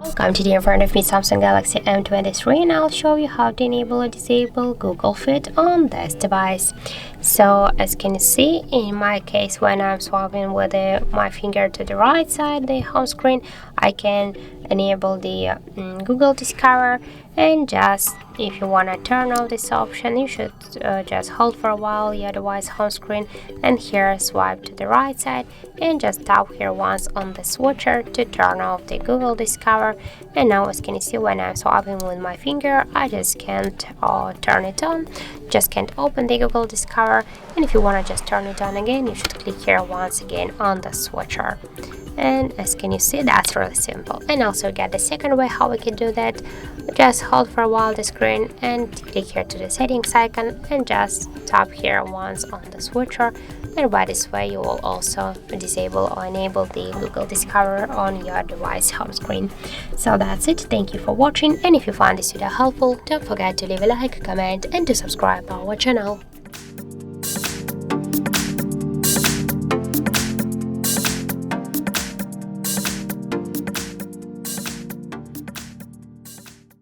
Welcome. Today in front of me Samsung Galaxy M23, and I'll show you how to enable or disable Google Fit on this device. So as you can see, in my case, when I'm swiping with my finger to the right side, the home screen, I can enable the Google Discover, and just if you want to turn off this option, you should just hold for a while your device home screen, and here swipe to the right side and just tap here once on the switcher to turn off the Google Discover. And now as you can see, when I'm swiping with my finger, I just can't turn it on, just can't open the Google Discover. And if you want to just turn it on again, you should click here once again on the switcher. And as can you see, that's really simple. And also get the second way how we can do that. Just hold for a while the screen and click here to the settings icon and just tap here once on the switcher, and by this way you will also disable or enable the Google Discover on your device home screen. So that's it. Thank you for watching, and if you find this video helpful, don't forget to leave a like, comment and to subscribe our channel.